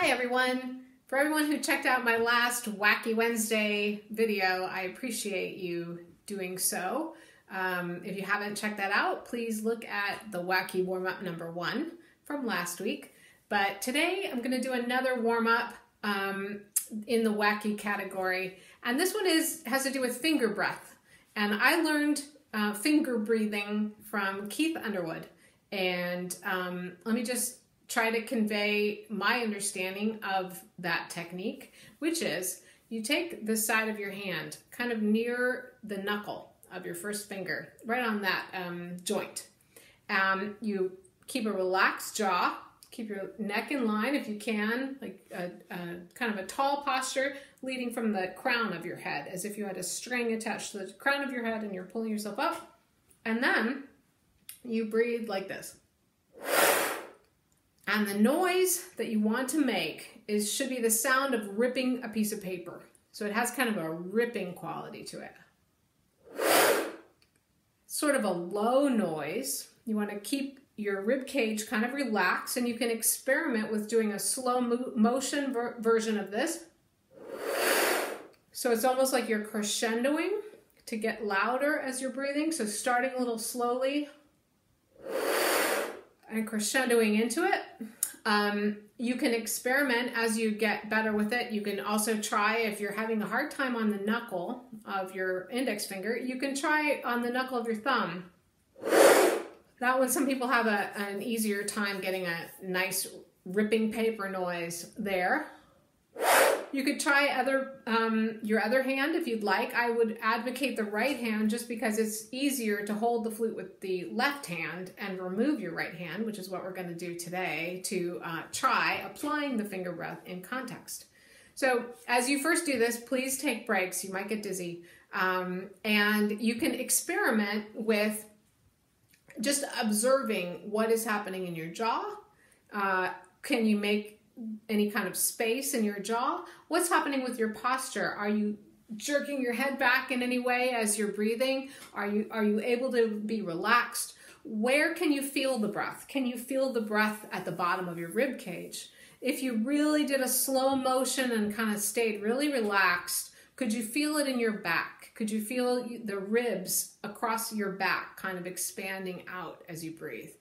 Hi everyone! For everyone who checked out my last Wacky Wednesday video, I appreciate you doing so. If you haven't checked that out, please look at the Wacky warm-up number 1 from last week. But today I'm going to do another warm-up in the wacky category, and this one has to do with finger breath. And I learned finger breathing from Keith Underwood, and let me just try to convey my understanding of that technique, which is you take the side of your hand kind of near the knuckle of your first finger, right on that joint. You keep a relaxed jaw, keep your neck in line if you can, like kind of a tall posture leading from the crown of your head, as if you had a string attached to the crown of your head and you're pulling yourself up. And then you breathe like this. And the noise that you want to make should be the sound of ripping a piece of paper. So it has kind of a ripping quality to it. Sort of a low noise. You want to keep your rib cage kind of relaxed, and you can experiment with doing a slow motion version of this. So it's almost like you're crescendoing to get louder as you're breathing. So starting a little slowly and crescendoing into it. You can experiment as you get better with it. You can also try, if you're having a hard time on the knuckle of your index finger, you can try on the knuckle of your thumb. That one, some people have an easier time getting a nice ripping paper noise there. You could try your other hand if you'd like. I would advocate the right hand just because it's easier to hold the flute with the left hand and remove your right hand, which is what we're going to do today, to try applying the finger breath in context. So as you first do this, please take breaks. You might get dizzy. And you can experiment with just observing what is happening in your jaw. Can you make any kind of space in your jaw? What's happening with your posture? Are you jerking your head back in any way as you're breathing? Are you able to be relaxed? Where can you feel the breath? Can you feel the breath at the bottom of your rib cage? If you really did a slow motion and kind of stayed really relaxed, could you feel it in your back? Could you feel the ribs across your back kind of expanding out as you breathe?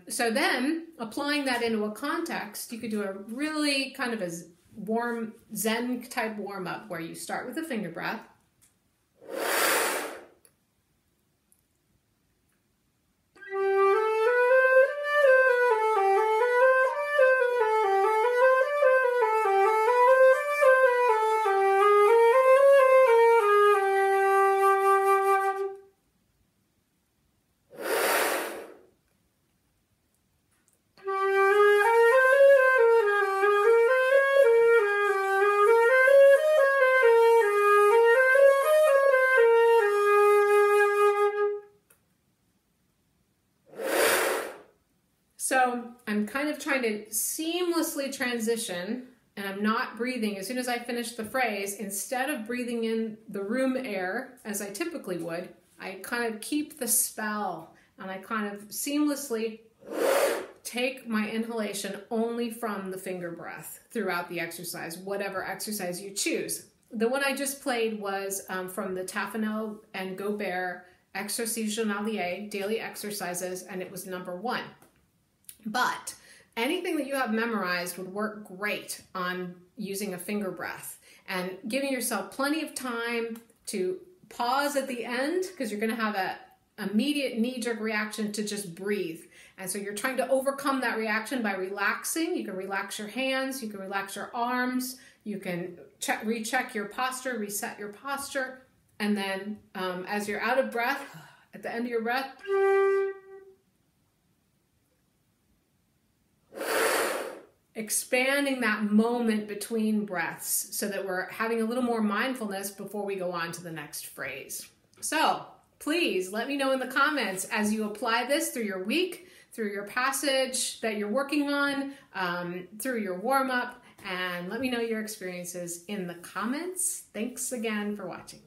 So then, applying that into a context, you could do a really kind of a warm Zen type warm-up where you start with a finger breath. So I'm kind of trying to seamlessly transition, and I'm not breathing. As soon as I finish the phrase, instead of breathing in the room air as I typically would, I kind of keep the spell, and I kind of seamlessly take my inhalation only from the finger breath throughout the exercise, whatever exercise you choose. The one I just played was from the Taffanel and Gobert Exercice Journalier daily exercises, and it was number 1. But anything that you have memorized would work great on using a finger breath, and giving yourself plenty of time to pause at the end, because you're going to have an immediate knee-jerk reaction to just breathe. And so you're trying to overcome that reaction by relaxing. You can relax your hands, you can relax your arms, you can recheck your posture, reset your posture, and then as you're out of breath, at the end of your breath, expanding that moment between breaths so that we're having a little more mindfulness before we go on to the next phrase. So please let me know in the comments as you apply this through your week, through your passage that you're working on, through your warm-up, and let me know your experiences in the comments. Thanks again for watching.